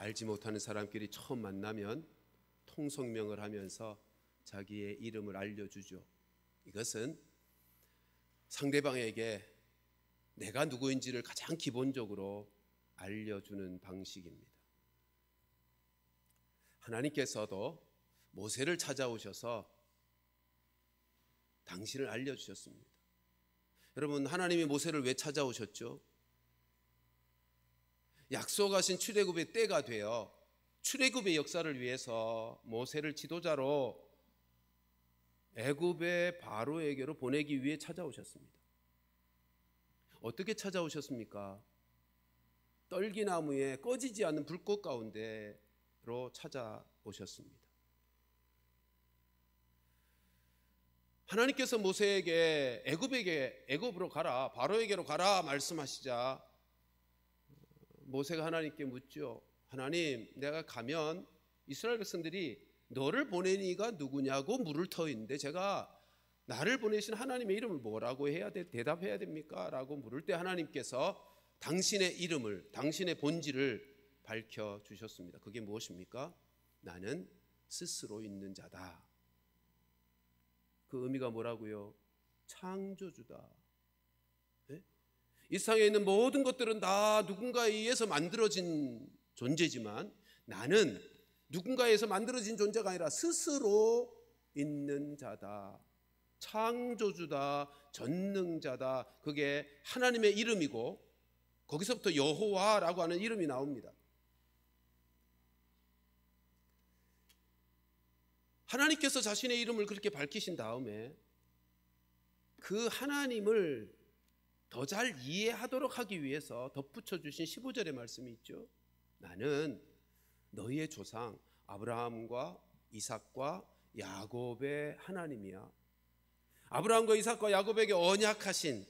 알지 못하는 사람끼리 처음 만나면 통성명을 하면서 자기의 이름을 알려주죠. 이것은 상대방에게 내가 누구인지를 가장 기본적으로 알려주는 방식입니다. 하나님께서도 모세를 찾아오셔서 당신을 알려주셨습니다. 여러분, 하나님이 모세를 왜 찾아오셨죠? 약속하신 출애굽의 때가 되어 출애굽의 역사를 위해서 모세를 지도자로 애굽의 바로에게로 보내기 위해 찾아오셨습니다. 어떻게 찾아오셨습니까? 떨기나무에 꺼지지 않는 불꽃 가운데로 찾아오셨습니다. 하나님께서 모세에게 애굽으로 가라, 바로에게로 가라 말씀하시자 모세가 하나님께 묻죠. 하나님, 내가 가면 이스라엘 백성들이 너를 보낸 이가 누구냐고 물을 터이는데 제가 나를 보내신 하나님의 이름을 뭐라고 대답해야 됩니까? 라고 물을 때 하나님께서 당신의 이름을, 당신의 본질을 밝혀주셨습니다. 그게 무엇입니까? 나는 스스로 있는 자다. 그 의미가 뭐라고요? 창조주다. 네? 이 세상에 있는 모든 것들은 다 누군가에 의해서 만들어진 존재지만 나는 누군가에 의해서 만들어진 존재가 아니라 스스로 있는 자다. 창조주다, 전능자다. 그게 하나님의 이름이고 거기서부터 여호와라고 하는 이름이 나옵니다. 하나님께서 자신의 이름을 그렇게 밝히신 다음에 그 하나님을 더 잘 이해하도록 하기 위해서 덧붙여 주신 15절의 말씀이 있죠. 나는 너희의 조상 아브라함과 이삭과 야곱의 하나님이야. 아브라함과 이삭과 야곱에게 언약하신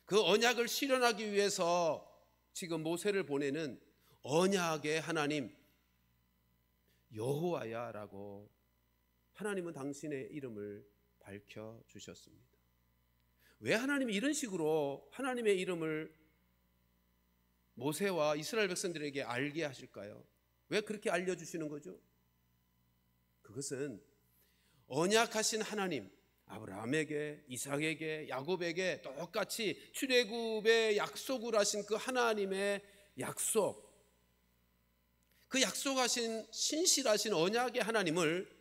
그 언약을 실현하기 위해서 지금 모세를 보내는 언약의 하나님 여호와야 라고 하나님은 당신의 이름을 밝혀주셨습니다. 왜 하나님이 이런 식으로 하나님의 이름을 모세와 이스라엘 백성들에게 알게 하실까요? 왜 그렇게 알려주시는 거죠? 그것은 언약하신 하나님, 아브라함에게, 이삭에게, 야곱에게 똑같이 출애굽의 약속을 하신 그 하나님의 약속, 그 약속하신 신실하신 언약의 하나님을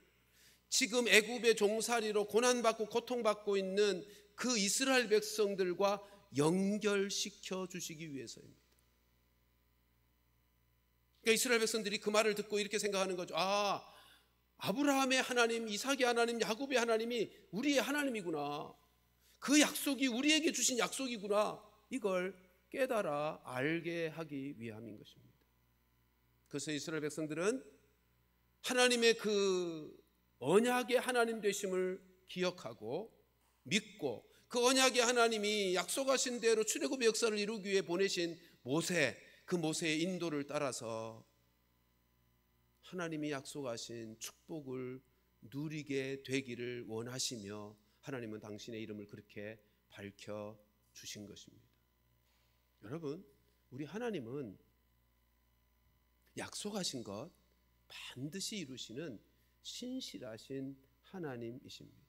지금 애굽의 종살이로 고난받고 고통받고 있는 그 이스라엘 백성들과 연결시켜 주시기 위해서입니다. 그러니까 이스라엘 백성들이 그 말을 듣고 이렇게 생각하는 거죠. 아, 아브라함의 하나님, 이삭의 하나님, 야곱의 하나님이 우리의 하나님이구나. 그 약속이 우리에게 주신 약속이구나. 이걸 깨달아 알게 하기 위함인 것입니다. 그래서 이스라엘 백성들은 하나님의 그 언약의 하나님 되심을 기억하고 믿고 그 언약의 하나님이 약속하신 대로 출애굽의 역사를 이루기 위해 보내신 모세, 그 모세의 인도를 따라서 하나님이 약속하신 축복을 누리게 되기를 원하시며 하나님은 당신의 이름을 그렇게 밝혀주신 것입니다. 여러분, 우리 하나님은 약속하신 것 반드시 이루시는 신실하신 하나님이십니다.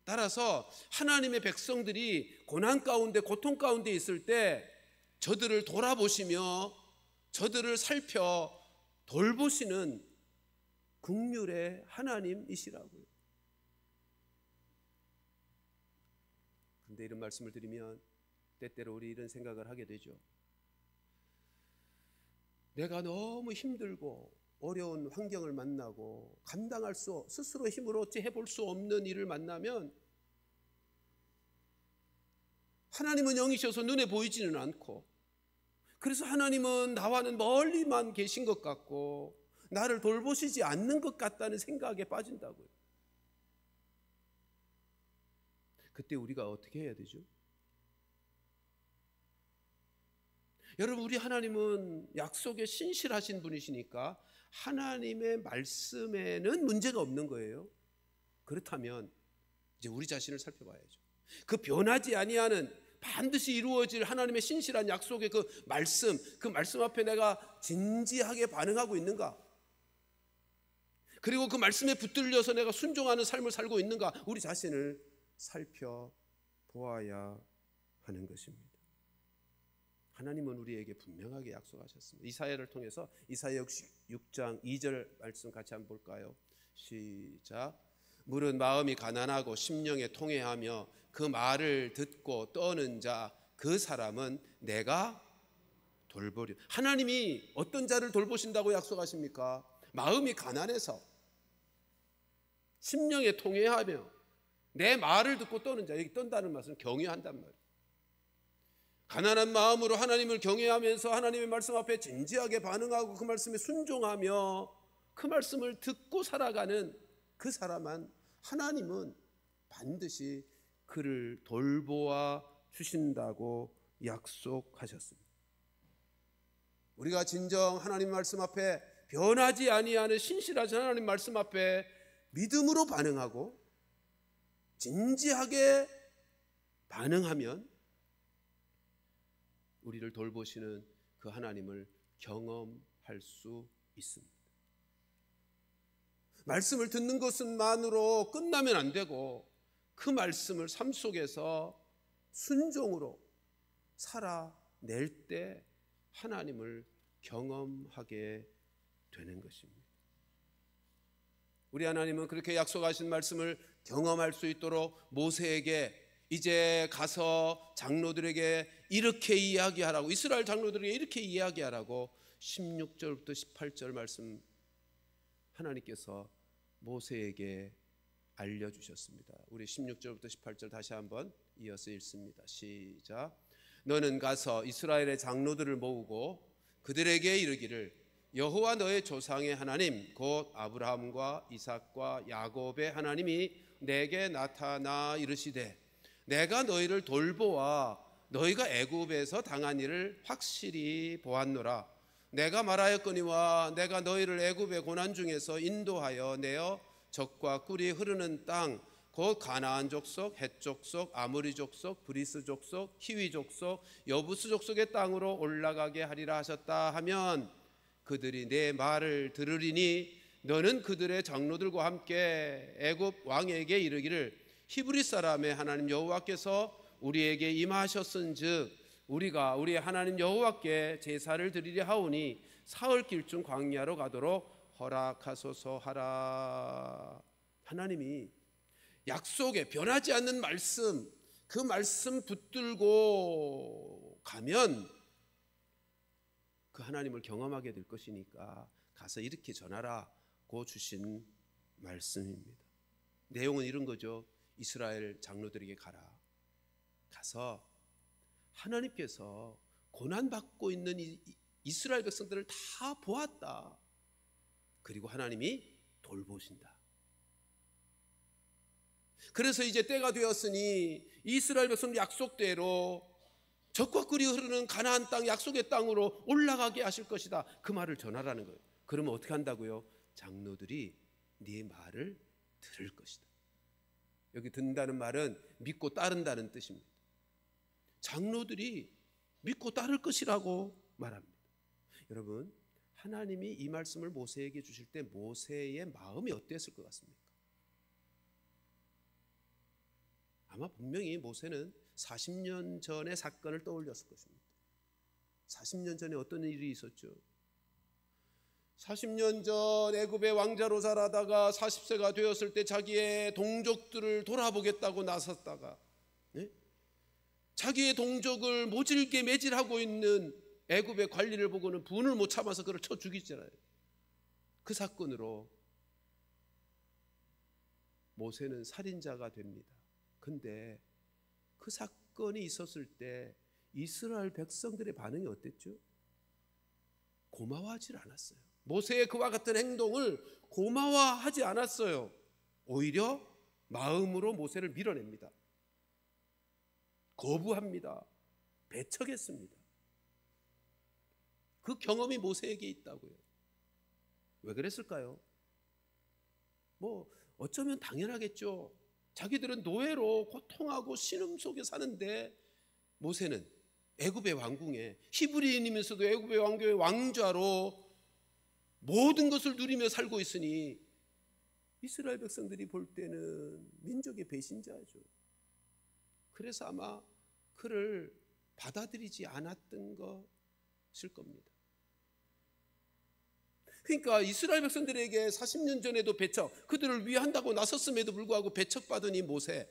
따라서 하나님의 백성들이 고난 가운데 고통 가운데 있을 때 저들을 돌아보시며 저들을 살펴 돌보시는 긍휼의 하나님이시라고요. 그런데 이런 말씀을 드리면 때때로 우리 이런 생각을 하게 되죠. 내가 너무 힘들고 어려운 환경을 만나고 스스로 힘으로 어찌 해볼 수 없는 일을 만나면 하나님은 영이셔서 눈에 보이지는 않고 그래서 하나님은 나와는 멀리만 계신 것 같고 나를 돌보시지 않는 것 같다는 생각에 빠진다고요. 그때 우리가 어떻게 해야 되죠? 여러분, 우리 하나님은 약속에 신실하신 분이시니까 하나님의 말씀에는 문제가 없는 거예요. 그렇다면 이제 우리 자신을 살펴봐야죠. 그 변하지 아니하는 반드시 이루어질 하나님의 신실한 약속의 그 말씀 앞에 내가 진지하게 반응하고 있는가? 그리고 그 말씀에 붙들려서 내가 순종하는 삶을 살고 있는가? 우리 자신을 살펴보아야 하는 것입니다. 하나님은 우리에게 분명하게 약속하셨습니다. 이사야를 통해서 이사야 6장 2절 말씀 같이 한번 볼까요? 시작. 물은 마음이 가난하고 심령에 통회하며 그 말을 듣고 떠는 자 그 사람은 내가 돌보리. 하나님이 어떤 자를 돌보신다고 약속하십니까? 마음이 가난해서 심령에 통회하며 내 말을 듣고 떠는 자. 여기 떤다는 말은 경외한단 말이에요. 가난한 마음으로 하나님을 경외하면서 하나님의 말씀 앞에 진지하게 반응하고 그 말씀에 순종하며 그 말씀을 듣고 살아가는 그 사람은 하나님은 반드시 그를 돌보아 주신다고 약속하셨습니다. 우리가 진정 하나님 말씀 앞에 변하지 아니하는 신실하신 하나님 말씀 앞에 믿음으로 반응하고 진지하게 반응하면 우리를 돌보시는 그 하나님을 경험할 수 있습니다. 말씀을 듣는 것만으로 끝나면 안 되고 그 말씀을 삶 속에서 순종으로 살아낼 때 하나님을 경험하게 되는 것입니다. 우리 하나님은 그렇게 약속하신 말씀을 경험할 수 있도록 모세에게 이제 가서 장로들에게 이렇게 이야기하라고, 이스라엘 장로들에게 이렇게 이야기하라고 16절부터 18절 말씀 하나님께서 모세에게 알려주셨습니다. 우리 16절부터 18절 다시 한번 이어서 읽습니다. 시작. 너는 가서 이스라엘의 장로들을 모으고 그들에게 이르기를 여호와 너의 조상의 하나님 곧 아브라함과 이삭과 야곱의 하나님이 내게 나타나 이르시되 내가 너희를 돌보아 너희가 애굽에서 당한 일을 확실히 보았노라. 내가 말하였거니와 내가 너희를 애굽의 고난 중에서 인도하여 내어 젖과 꿀이 흐르는 땅 곧 가나안 족속, 헷 족속, 아모리 족속, 브리스 족속, 히위 족속, 여부스 족속의 땅으로 올라가게 하리라 하셨다 하면 그들이 내 말을 들으리니 너는 그들의 장로들과 함께 애굽 왕에게 이르기를 히브리 사람의 하나님 여호와께서 우리에게 임하셨은즉 우리가 우리의 하나님 여호와께 제사를 드리려 하오니 사흘 길중 광야로 가도록 허락하소서 하라. 하나님이 약속에 변하지 않는 말씀, 그 말씀 붙들고 가면 그 하나님을 경험하게 될 것이니까 가서 이렇게 전하라고 주신 말씀입니다. 내용은 이런 거죠. 이스라엘 장로들에게 가서 하나님께서 고난받고 있는 이스라엘 백성들을 다 보았다. 그리고 하나님이 돌보신다. 그래서 이제 때가 되었으니 이스라엘 백성들 약속대로 젖과 꿀이 흐르는 가나안 땅 약속의 땅으로 올라가게 하실 것이다. 그 말을 전하라는 거예요. 그러면 어떻게 한다고요? 장로들이 네 말을 들을 것이다. 여기 듣는다는 말은 믿고 따른다는 뜻입니다. 장로들이 믿고 따를 것이라고 말합니다. 여러분, 하나님이 이 말씀을 모세에게 주실 때 모세의 마음이 어땠을 것 같습니까? 아마 분명히 모세는 40년 전의 사건을 떠올렸을 것입니다. 40년 전에 어떤 일이 있었죠? 40년 전 애굽의 왕자로 살아다가 40세가 되었을 때 자기의 동족들을 돌아보겠다고 나섰다가 자기의 동족을 모질게 매질하고 있는 애굽의 관리를 보고는 분을 못 참아서 그를 쳐 죽이잖아요. 그 사건으로 모세는 살인자가 됩니다. 근데 그 사건이 있었을 때 이스라엘 백성들의 반응이 어땠죠? 고마워하지 않았어요. 모세의 그와 같은 행동을 고마워하지 않았어요. 오히려 마음으로 모세를 밀어냅니다. 거부합니다. 배척했습니다. 그 경험이 모세에게 있다고요. 왜 그랬을까요? 어쩌면 당연하겠죠. 자기들은 노예로 고통하고 신음 속에 사는데 모세는 애굽의 왕궁에 히브리인이면서도 애굽의 왕국의 왕좌로 모든 것을 누리며 살고 있으니 이스라엘 백성들이 볼 때는 민족의 배신자죠. 그래서 아마 그를 받아들이지 않았던 것일 겁니다. 그러니까 이스라엘 백성들에게 40년 전에도 배척, 그들을 위한다고 나섰음에도 불구하고 배척받은 이 모세,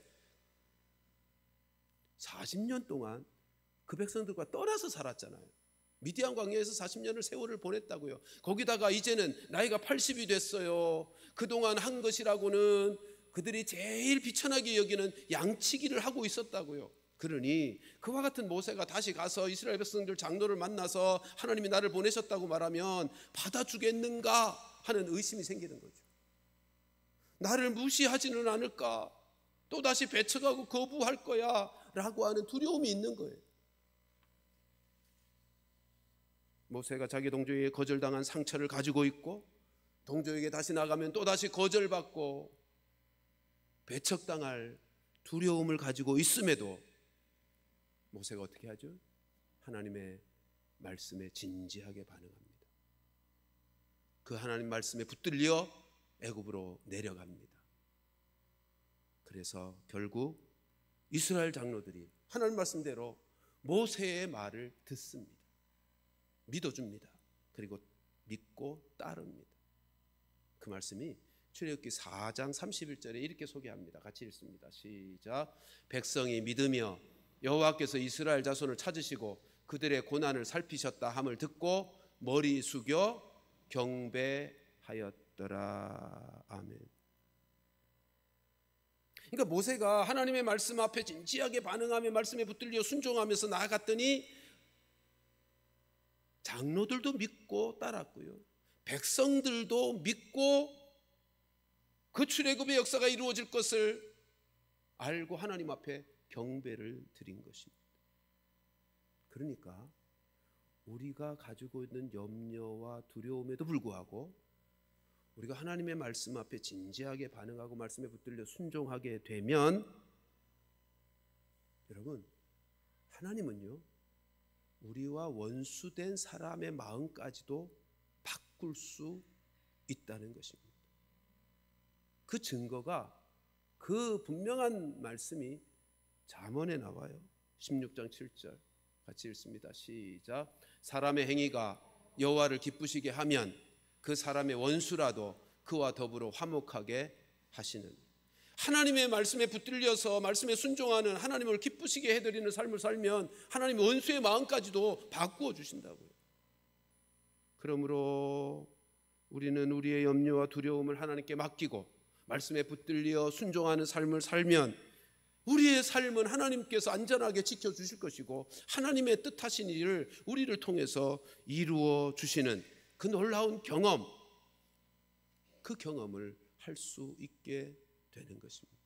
40년 동안 그 백성들과 떠나서 살았잖아요. 미디안 광야에서 40년을 세월을 보냈다고요. 거기다가 이제는 나이가 80이 됐어요. 그동안 한 것이라고는 그들이 제일 비천하게 여기는 양치기를 하고 있었다고요. 그러니 그와 같은 모세가 다시 가서 이스라엘 백성들 장로를 만나서 하나님이 나를 보내셨다고 말하면 받아주겠는가 하는 의심이 생기는 거죠. 나를 무시하지는 않을까, 또다시 배척하고 거부할 거야 라고 하는 두려움이 있는 거예요. 모세가 자기 동족에게 거절당한 상처를 가지고 있고, 동족에게 다시 나가면 또다시 거절받고 배척당할 두려움을 가지고 있음에도 모세가 어떻게 하죠? 하나님의 말씀에 진지하게 반응합니다. 그 하나님 말씀에 붙들려 애굽으로 내려갑니다. 그래서 결국 이스라엘 장로들이 하나님 말씀대로 모세의 말을 듣습니다. 믿어줍니다. 그리고 믿고 따릅니다. 그 말씀이 출애굽기 4장 31절에 이렇게 소개합니다. 같이 읽습니다. 시작. 백성이 믿으며 여호와께서 이스라엘 자손을 찾으시고 그들의 고난을 살피셨다 함을 듣고 머리 숙여 경배하였더라. 아멘. 그러니까 모세가 하나님의 말씀 앞에 진지하게 반응하며 말씀에 붙들려 순종하면서 나아갔더니 장로들도 믿고 따랐고요, 백성들도 믿고 그 출애굽의 역사가 이루어질 것을 알고 하나님 앞에 경배를 드린 것입니다. 그러니까 우리가 가지고 있는 염려와 두려움에도 불구하고 우리가 하나님의 말씀 앞에 진지하게 반응하고 말씀에 붙들려 순종하게 되면, 여러분, 하나님은요 우리와 원수된 사람의 마음까지도 바꿀 수 있다는 것입니다. 그 증거가, 그 분명한 말씀이 잠언에 나와요. 16장 7절 같이 읽습니다. 시작. 사람의 행위가 여호와를 기쁘시게 하면 그 사람의 원수라도 그와 더불어 화목하게 하시는, 하나님의 말씀에 붙들려서 말씀에 순종하는, 하나님을 기쁘시게 해드리는 삶을 살면 하나님 원수의 마음까지도 바꾸어 주신다고요. 그러므로 우리는 우리의 염려와 두려움을 하나님께 맡기고 말씀에 붙들려 순종하는 삶을 살면 우리의 삶은 하나님께서 안전하게 지켜주실 것이고 하나님의 뜻하신 일을 우리를 통해서 이루어 주시는 그 놀라운 경험, 그 경험을 할 수 있게 되는 것입니다.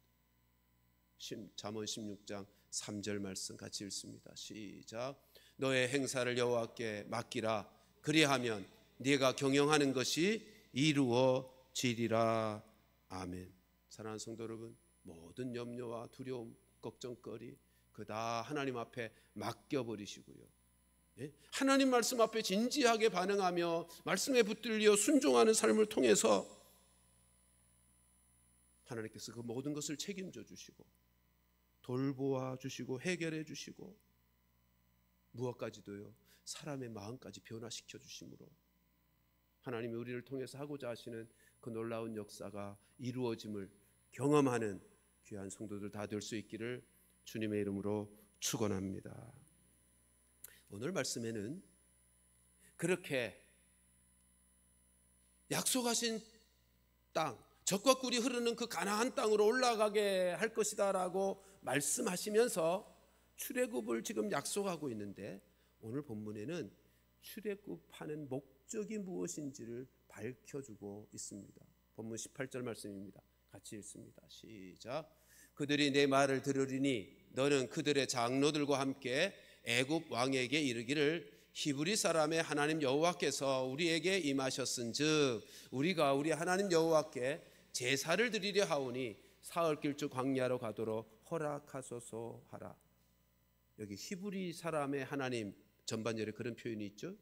잠언 16장 3절 말씀 같이 읽습니다. 시작. 너의 행사를 여호와께 맡기라. 그리하면 네가 경영하는 것이 이루어지리라. 아멘. 사랑하는 성도 여러분, 모든 염려와 두려움, 걱정거리 그 다 하나님 앞에 맡겨버리시고요, 하나님 말씀 앞에 진지하게 반응하며 말씀에 붙들려 순종하는 삶을 통해서 하나님께서 그 모든 것을 책임져 주시고 돌보아 주시고 해결해 주시고 무엇까지도요, 사람의 마음까지 변화시켜 주심으로 하나님이 우리를 통해서 하고자 하시는 그 놀라운 역사가 이루어짐을 경험하는 귀한 성도들 다 될 수 있기를 주님의 이름으로 축원합니다. 오늘 말씀에는 그렇게 약속하신 땅, 젖과 꿀이 흐르는 그 가나안 땅으로 올라가게 할 것이다 라고 말씀하시면서 출애굽을 지금 약속하고 있는데, 오늘 본문에는 출애굽하는 목적이 무엇인지를 밝혀주고 있습니다. 본문 18절 말씀입니다. 같이 읽습니다. 시작. 그들이 내 말을 들으리니 너는 그들의 장로들과 함께 애굽 왕에게 이르기를 히브리 사람의 하나님 여호와께서 우리에게 임하셨은즉 우리가 우리 하나님 여호와께 제사를 드리려 하오니 사흘길쭉 광야로 가도록 허락하소서 하라. 여기 히브리 사람의 하나님 전반절에 그런 표현이 있죠.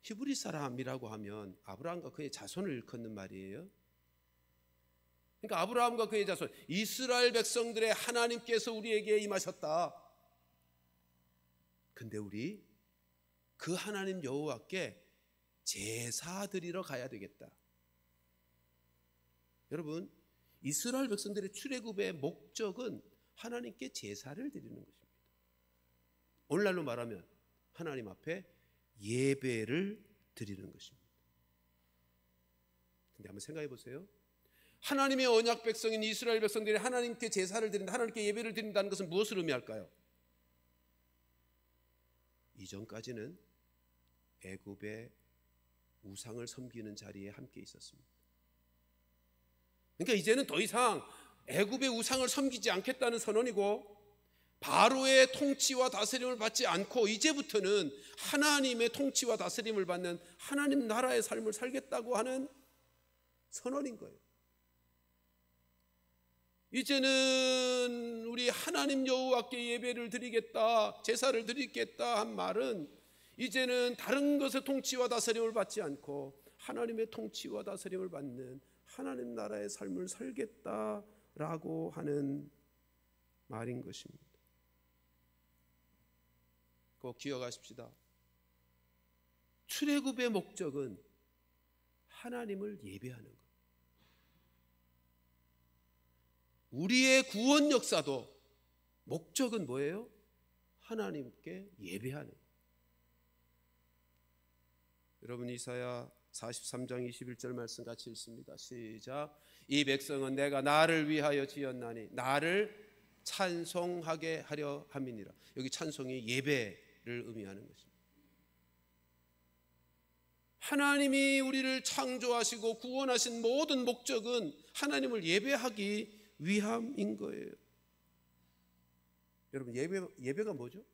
히브리 사람이라고 하면 아브라함과 그의 자손을 일컫는 말이에요. 그러니까 아브라함과 그의 자손, 이스라엘 백성들의 하나님께서 우리에게 임하셨다. 근데 우리 그 하나님 여호와께 제사 드리러 가야 되겠다. 여러분, 이스라엘 백성들의 출애굽의 목적은 하나님께 제사를 드리는 것입니다. 오늘날로 말하면 하나님 앞에 예배를 드리는 것입니다. 근데 한번 생각해 보세요. 하나님의 언약 백성인 이스라엘 백성들이 하나님께 제사를 드린다, 하나님께 예배를 드린다는 것은 무엇을 의미할까요? 이전까지는 애굽의 우상을 섬기는 자리에 함께 있었습니다. 그러니까 이제는 더 이상 애굽의 우상을 섬기지 않겠다는 선언이고, 바로의 통치와 다스림을 받지 않고 이제부터는 하나님의 통치와 다스림을 받는 하나님 나라의 삶을 살겠다고 하는 선언인 거예요. 이제는 우리 하나님 여호와께 예배를 드리겠다, 제사를 드리겠다 한 말은 이제는 다른 것의 통치와 다스림을 받지 않고 하나님의 통치와 다스림을 받는 하나님 나라의 삶을 살겠다라고 하는 말인 것입니다. 꼭 기억하십시다. 출애굽의 목적은 하나님을 예배하는 것. 우리의 구원 역사도 목적은 뭐예요? 하나님께 예배하는 것. 여러분, 이사야 43장 21절 말씀 같이 읽습니다. 시작. 이 백성은 내가 나를 위하여 지었나니 나를 찬송하게 하려 함이니라. 여기 찬송이 예배를 의미하는 것입니다. 하나님이 우리를 창조하시고 구원하신 모든 목적은 하나님을 예배하기 위함인 거예요. 여러분, 예배가 뭐죠?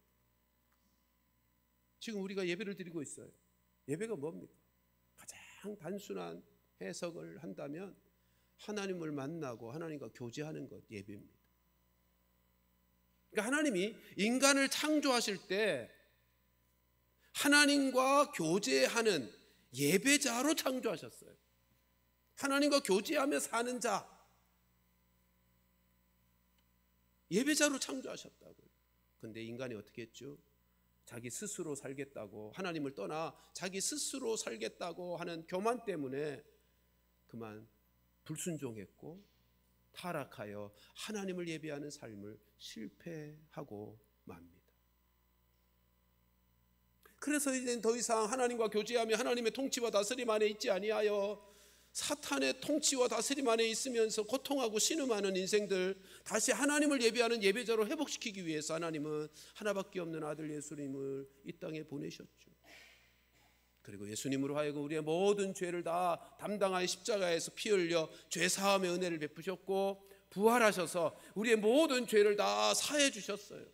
지금 우리가 예배를 드리고 있어요. 예배가 뭡니까? 가장 단순한 해석을 한다면 하나님을 만나고 하나님과 교제하는 것, 예배입니다. 그러니까 하나님이 인간을 창조하실 때 하나님과 교제하는 예배자로 창조하셨어요. 하나님과 교제하며 사는 자, 예배자로 창조하셨다고요. 그런데 인간이 어떻게 했죠? 자기 스스로 살겠다고, 하나님을 떠나 자기 스스로 살겠다고 하는 교만 때문에 그만 불순종했고 타락하여 하나님을 예배하는 삶을 실패하고 맙니다. 그래서 이제는 더 이상 하나님과 교제하며 하나님의 통치와 다스림 안에 있지 아니하여 사탄의 통치와 다스림 안에 있으면서 고통하고 신음하는 인생들, 다시 하나님을 예배하는 예배자로 회복시키기 위해서 하나님은 하나밖에 없는 아들 예수님을 이 땅에 보내셨죠. 그리고 예수님으로 하여금 우리의 모든 죄를 다 담당하여 십자가에서 피 흘려 죄 사함의 은혜를 베푸셨고, 부활하셔서 우리의 모든 죄를 다 사해 주셨어요.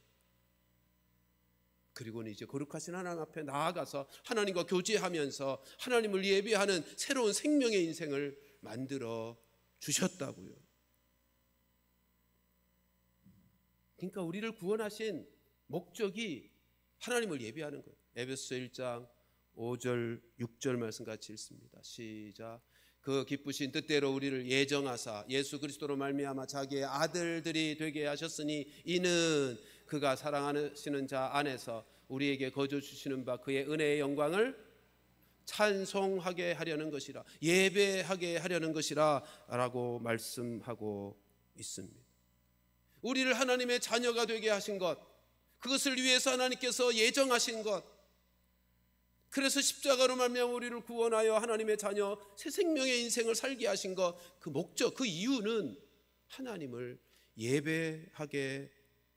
그리고는 이제 거룩하신 하나님 앞에 나아가서 하나님과 교제하면서 하나님을 예배하는 새로운 생명의 인생을 만들어 주셨다고요. 그러니까 우리를 구원하신 목적이 하나님을 예배하는 거예요. 에베소서 1장 5절 6절 말씀 같이 읽습니다. 시작. 그 기쁘신 뜻대로 우리를 예정하사 예수 그리스도로 말미암아 자기의 아들들이 되게 하셨으니 이는 그가 사랑하시는 자 안에서 우리에게 거저 주시는 바 그의 은혜의 영광을 찬송하게 하려는 것이라, 예배하게 하려는 것이라 라고 말씀하고 있습니다. 우리를 하나님의 자녀가 되게 하신 것, 그것을 위해서 하나님께서 예정하신 것, 그래서 십자가로 말미암아 우리를 구원하여 하나님의 자녀 새 생명의 인생을 살게 하신 것, 그 목적, 그 이유는 하나님을 예배하게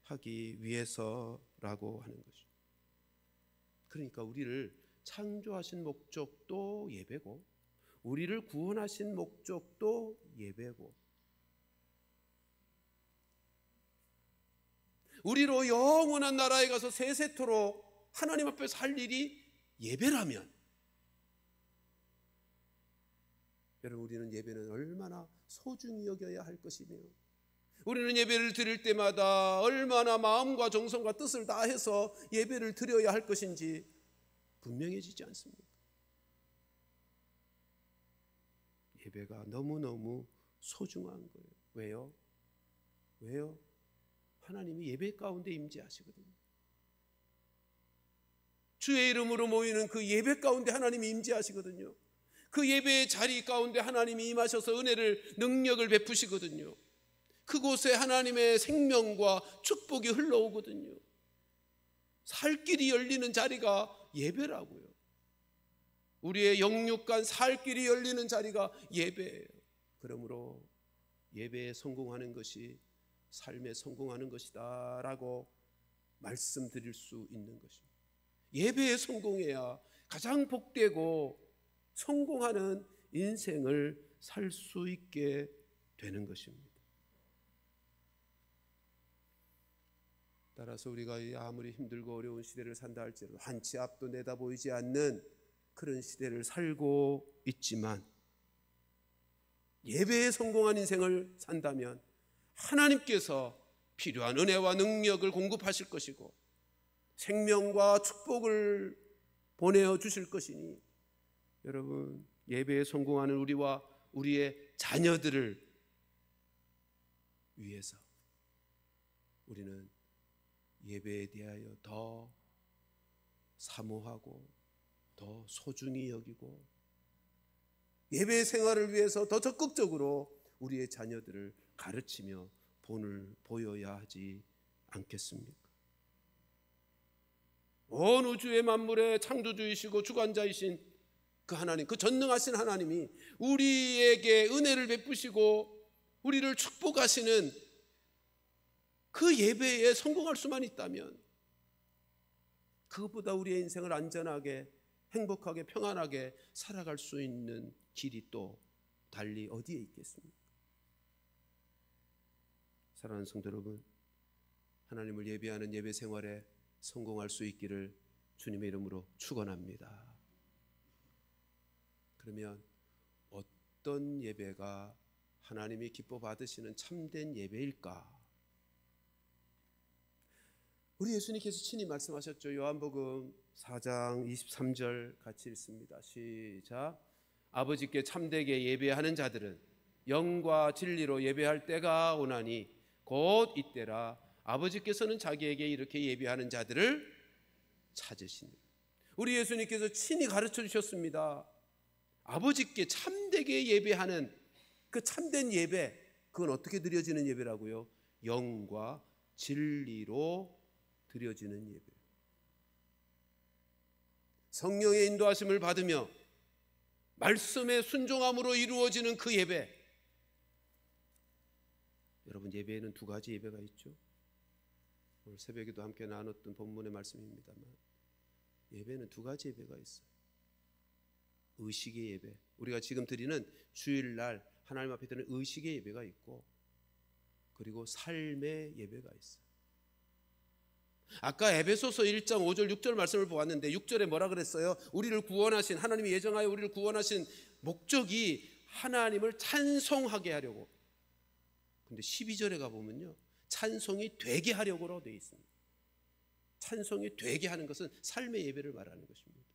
하기 위해서라고 하는 것이죠. 그러니까 우리를 창조하신 목적도 예배고, 우리를 구원하신 목적도 예배고, 우리로 영원한 나라에 가서 세세토록 하나님 앞에서 할 일이 예배라면, 여러분, 우리는 예배는 얼마나 소중히 여겨야 할 것이며 우리는 예배를 드릴 때마다 얼마나 마음과 정성과 뜻을 다해서 예배를 드려야 할 것인지 분명해지지 않습니까? 예배가 너무너무 소중한 거예요. 왜요? 왜요? 하나님이 예배 가운데 임재하시거든요. 주의 이름으로 모이는 그 예배 가운데 하나님이 임재하시거든요. 그 예배의 자리 가운데 하나님이 임하셔서 은혜를, 능력을 베푸시거든요. 그곳에 하나님의 생명과 축복이 흘러오거든요. 살 길이 열리는 자리가 예배라고요. 우리의 영육간 살 길이 열리는 자리가 예배예요. 그러므로 예배에 성공하는 것이 삶에 성공하는 것이다 라고 말씀드릴 수 있는 것입니다. 예배에 성공해야 가장 복되고 성공하는 인생을 살 수 있게 되는 것입니다. 따라서 우리가 아무리 힘들고 어려운 시대를 산다 할지라도 한 치 앞도 내다보이지 않는 그런 시대를 살고 있지만 예배에 성공한 인생을 산다면 하나님께서 필요한 은혜와 능력을 공급하실 것이고 생명과 축복을 보내어 주실 것이니 여러분, 예배에 성공하는 우리와 우리의 자녀들을 위해서 우리는 예배에 대하여 더 사모하고 더 소중히 여기고 예배 생활을 위해서 더 적극적으로 우리의 자녀들을 가르치며 본을 보여야 하지 않겠습니까? 온 우주의 만물의 창조주이시고 주관자이신 그 하나님, 그 전능하신 하나님이 우리에게 은혜를 베푸시고 우리를 축복하시는 그 예배에 성공할 수만 있다면 그것보다 우리의 인생을 안전하게, 행복하게, 평안하게 살아갈 수 있는 길이 또 달리 어디에 있겠습니까? 사랑하는 성도 여러분, 하나님을 예배하는 예배 생활에 성공할 수 있기를 주님의 이름으로 축원합니다. 그러면 어떤 예배가 하나님이 기뻐 받으시는 참된 예배일까? 우리 예수님께서 친히 말씀하셨죠. 요한복음 4장 23절 같이 읽습니다. 시작. 아버지께 참되게 예배하는 자들은 영과 진리로 예배할 때가 오나니 곧 이때라. 아버지께서는 자기에게 이렇게 예배하는 자들을 찾으시니. 우리 예수님께서 친히 가르쳐 주셨습니다. 아버지께 참되게 예배하는 그 참된 예배, 그건 어떻게 드려지는 예배라고요? 영과 진리로 드려지는 예배. 성령의 인도하심을 받으며 말씀의 순종함으로 이루어지는 그 예배. 여러분, 예배에는 두 가지 예배가 있죠. 오늘 새벽에도 함께 나눴던 본문의 말씀입니다만 예배는 두 가지 예배가 있어요. 의식의 예배, 우리가 지금 드리는 주일날 하나님 앞에 드리는 의식의 예배가 있고, 그리고 삶의 예배가 있어요. 아까 에베소서 1장 5절 6절 말씀을 보았는데 6절에 뭐라 그랬어요? 우리를 구원하신, 하나님이 예정하여 우리를 구원하신 목적이 하나님을 찬송하게 하려고. 근데 12절에 가보면요, 찬송이 되게 하려고로 되어 있습니다. 찬송이 되게 하는 것은 삶의 예배를 말하는 것입니다.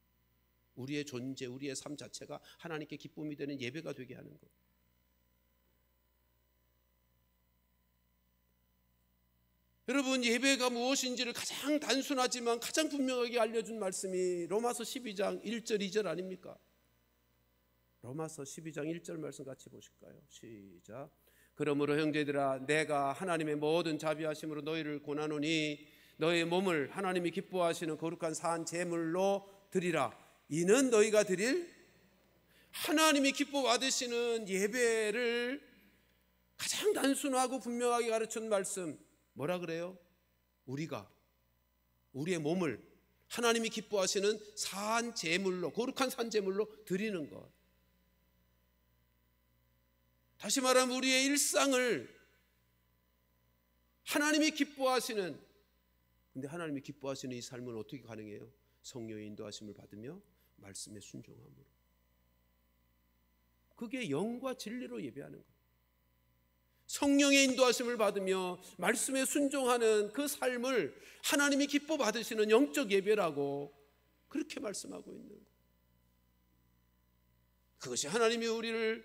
우리의 존재, 우리의 삶 자체가 하나님께 기쁨이 되는 예배가 되게 하는 것. 여러분, 예배가 무엇인지를 가장 단순하지만 가장 분명하게 알려준 말씀이 로마서 12장 1절 2절 아닙니까? 로마서 12장 1절 말씀 같이 보실까요? 시작. 그러므로 형제들아, 내가 하나님의 모든 자비하심으로 너희를 권하노니 너희 몸을 하나님이 기뻐하시는 거룩한 산 제물로 드리라. 이는 너희가 드릴 하나님이 기뻐 받으시는 예배를 가장 단순하고 분명하게 가르친 말씀, 뭐라 그래요? 우리가 우리의 몸을 하나님이 기뻐하시는 산 제물로, 거룩한 산 제물로 드리는 것. 다시 말하면 우리의 일상을 하나님이 기뻐하시는, 근데 하나님이 기뻐하시는 이 삶은 어떻게 가능해요? 성령의 인도하심을 받으며 말씀에 순종함으로. 그게 영과 진리로 예배하는 거예요. 성령의 인도하심을 받으며 말씀에 순종하는 그 삶을 하나님이 기뻐 받으시는 영적 예배라고 그렇게 말씀하고 있는 거예요. 그것이 하나님이 우리를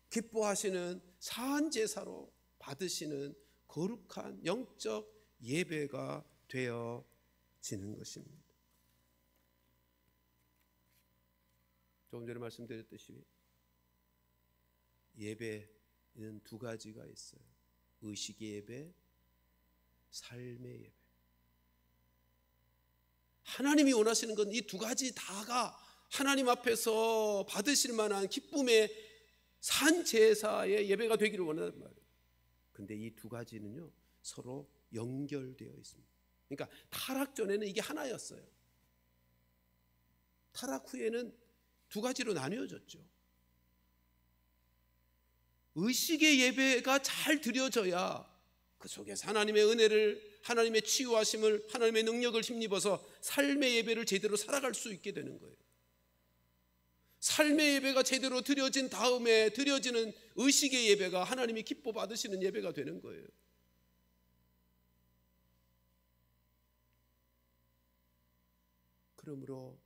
기뻐하시는 사한 제사로 받으시는 거룩한 영적 예배가 되어지는 것입니다. 조금 전에 말씀드렸듯이 예배는 두 가지가 있어요. 의식의 예배, 삶의 예배. 하나님이 원하시는 건 이 두 가지 다가 하나님 앞에서 받으실 만한 기쁨의 산 제사의 예배가 되기를 원한단 말이에요. 근데 이 두 가지는요 서로 연결되어 있습니다. 그러니까 타락 전에는 이게 하나였어요. 타락 후에는 두 가지로 나뉘어졌죠. 의식의 예배가 잘 드려져야 그 속에서 하나님의 은혜를, 하나님의 치유하심을, 하나님의 능력을 힘입어서 삶의 예배를 제대로 살아갈 수 있게 되는 거예요. 삶의 예배가 제대로 드려진 다음에 드려지는 의식의 예배가 하나님이 기뻐 받으시는 예배가 되는 거예요. 그러므로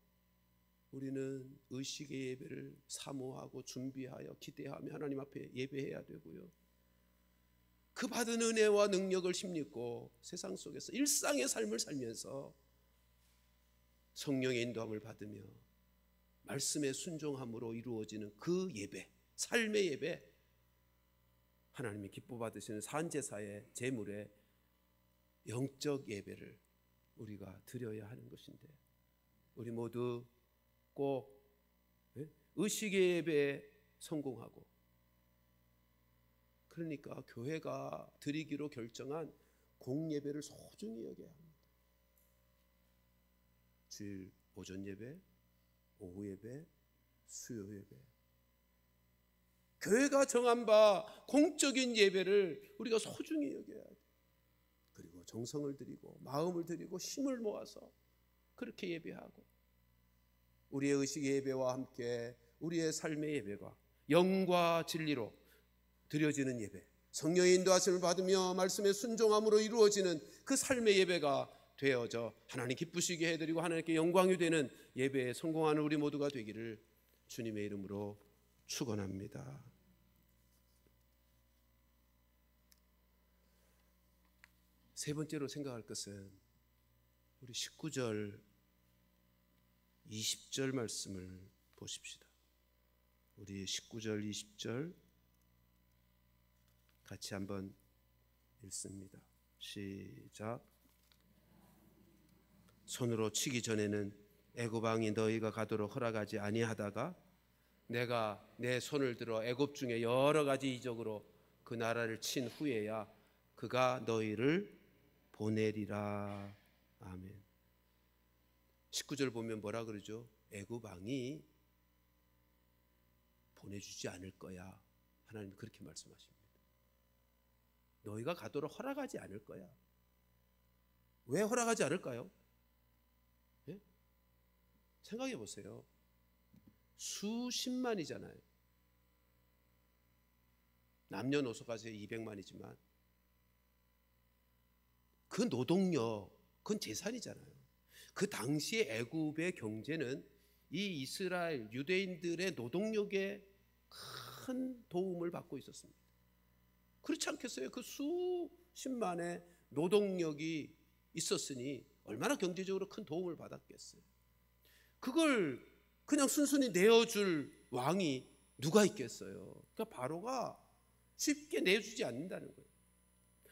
우리는 의식의 예배를 사모하고 준비하여 기대하며 하나님 앞에 예배해야 되고요. 그 받은 은혜와 능력을 힘입고 세상 속에서 일상의 삶을 살면서 성령의 인도함을 받으며 말씀에 순종함으로 이루어지는 그 예배, 삶의 예배, 하나님이 기뻐 받으시는 산제사의 제물의 영적 예배를 우리가 드려야 하는 것인데, 우리 모두 꼭 의식의 예배에 성공하고, 그러니까 교회가 드리기로 결정한 공예배를 소중히 여겨야 합니다. 주일 오전 예배, 오후 예배, 수요 예배, 교회가 정한 바 공적인 예배를 우리가 소중히 여겨야 돼요. 그리고 정성을 들이고 마음을 들이고 힘을 모아서 그렇게 예배하고, 우리의 의식의 예배와 함께 우리의 삶의 예배가 영과 진리로 드려지는 예배, 성령의 인도하심을 받으며 말씀에 순종함으로 이루어지는 그 삶의 예배가 되어져 하나님 기쁘시게 해드리고 하나님께 영광이 되는 예배에 성공하는 우리 모두가 되기를 주님의 이름으로 축원합니다. 세 번째로 생각할 것은 우리 19절 20절 말씀을 보십시다. 우리 19절 20절 같이 한번 읽습니다. 시작. 손으로 치기 전에는 애굽 왕이 너희가 가도록 허락하지 아니하다가 내가 내 손을 들어 애굽 중에 여러 가지 이적으로 그 나라를 친 후에야 그가 너희를 보내리라. 아멘. 19절 보면 뭐라 그러죠? 애굽 왕이 보내주지 않을 거야. 하나님 그렇게 말씀하십니다. 너희가 가도록 허락하지 않을 거야. 왜 허락하지 않을까요? 예? 생각해 보세요. 수십만이잖아요. 남녀노소가 200만이지만 그 노동력, 그건 재산이잖아요. 그 당시의 애굽의 경제는 이 이스라엘 유대인들의 노동력에 큰 도움을 받고 있었습니다. 그렇지 않겠어요? 그 수십만의 노동력이 있었으니 얼마나 경제적으로 큰 도움을 받았겠어요. 그걸 그냥 순순히 내어줄 왕이 누가 있겠어요? 그러니까 바로가 쉽게 내주지 않는다는 거예요.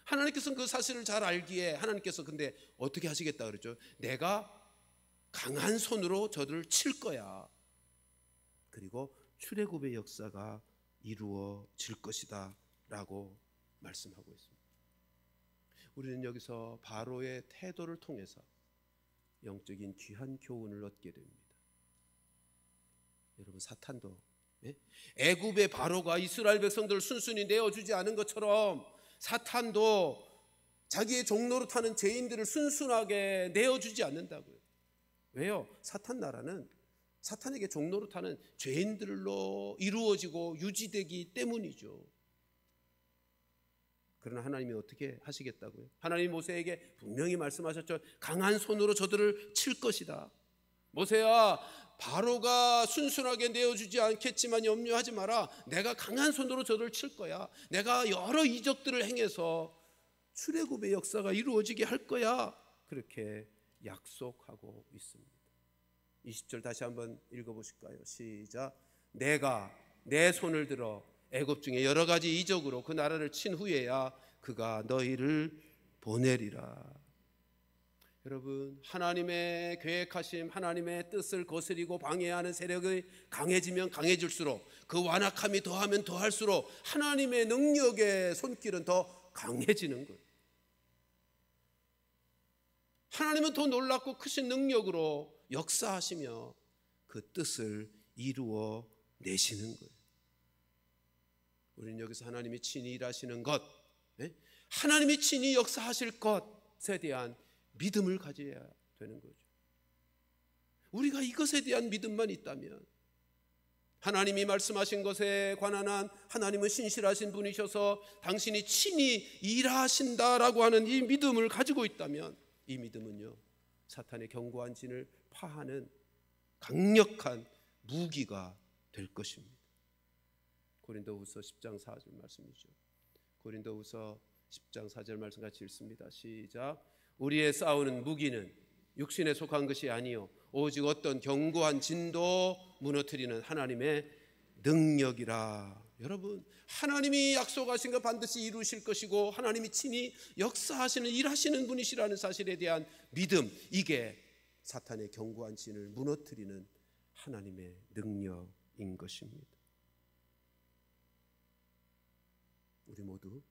하나님께서는 그 사실을 잘 알기에 하나님께서 근데 어떻게 하시겠다 그러죠? 내가 강한 손으로 저들을 칠 거야. 그리고 출애굽의 역사가 이루어질 것이다 라고 말씀하고 있습니다. 우리는 여기서 바로의 태도를 통해서 영적인 귀한 교훈을 얻게 됩니다. 여러분, 사탄도 애굽의 바로가 이스라엘 백성들을 순순히 내어주지 않은 것처럼 사탄도 자기의 종로로 타는 죄인들을 순순하게 내어주지 않는다고요. 왜요? 사탄 나라는 사탄에게 종로로 타는 죄인들로 이루어지고 유지되기 때문이죠. 그러나 하나님이 어떻게 하시겠다고요? 하나님이 모세에게 분명히 말씀하셨죠. 강한 손으로 저들을 칠 것이다. 모세야, 바로가 순순하게 내어주지 않겠지만 염려하지 마라. 내가 강한 손으로 저들을 칠 거야. 내가 여러 이적들을 행해서 출애굽의 역사가 이루어지게 할 거야. 그렇게 약속하고 있습니다. 20절 다시 한번 읽어보실까요? 시작. 내가 내 손을 들어 애굽 중에 여러 가지 이적으로 그 나라를 친 후에야 그가 너희를 보내리라. 여러분, 하나님의 계획하심, 하나님의 뜻을 거스리고 방해하는 세력이 강해지면 강해질수록, 그 완악함이 더하면 더할수록 하나님의 능력의 손길은 더 강해지는 거예요. 하나님은 더 놀랍고 크신 능력으로 역사하시며 그 뜻을 이루어 내시는 거예요. 우리는 여기서 하나님이 친히 일하시는 것, 하나님이 친히 역사하실 것에 대한 믿음을 가져야 되는 거죠. 우리가 이것에 대한 믿음만 있다면, 하나님이 말씀하신 것에 관한 한 하나님은 신실하신 분이셔서 당신이 친히 일하신다라고 하는 이 믿음을 가지고 있다면, 이 믿음은요, 사탄의 견고한 진을 파하는 강력한 무기가 될 것입니다. 고린도후서 10장 4절 말씀이죠. 고린도후서 10장 4절 말씀 같이 읽습니다. 시작. 우리의 싸우는 무기는 육신에 속한 것이 아니요 오직 어떤 견고한 진도 무너뜨리는 하나님의 능력이라. 여러분, 하나님이 약속하신 것 반드시 이루실 것이고 하나님이 친히 역사하시는 일하시는 분이시라는 사실에 대한 믿음, 이게 사탄의 견고한 진을 무너뜨리는 하나님의 능력인 것입니다. 우리 모두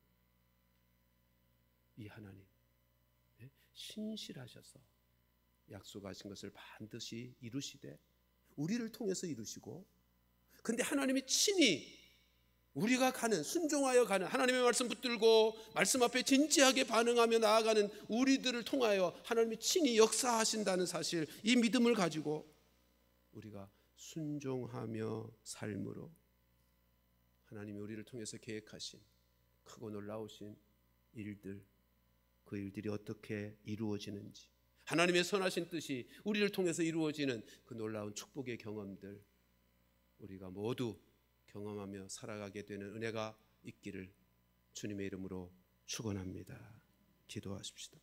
이 하나님 신실하셔서 약속하신 것을 반드시 이루시되 우리를 통해서 이루시고, 근데 하나님이 친히 우리가 가는, 순종하여 가는, 하나님의 말씀 붙들고 말씀 앞에 진지하게 반응하며 나아가는 우리들을 통하여 하나님이 친히 역사하신다는 사실, 이 믿음을 가지고 우리가 순종하며 삶으로 하나님이 우리를 통해서 계획하신 크고 놀라우신 일들, 그 일들이 어떻게 이루어지는지, 하나님의 선하신 뜻이 우리를 통해서 이루어지는 그 놀라운 축복의 경험들, 우리가 모두 경험하며 살아가게 되는 은혜가 있기를 주님의 이름으로 축원합니다. 기도하십시다.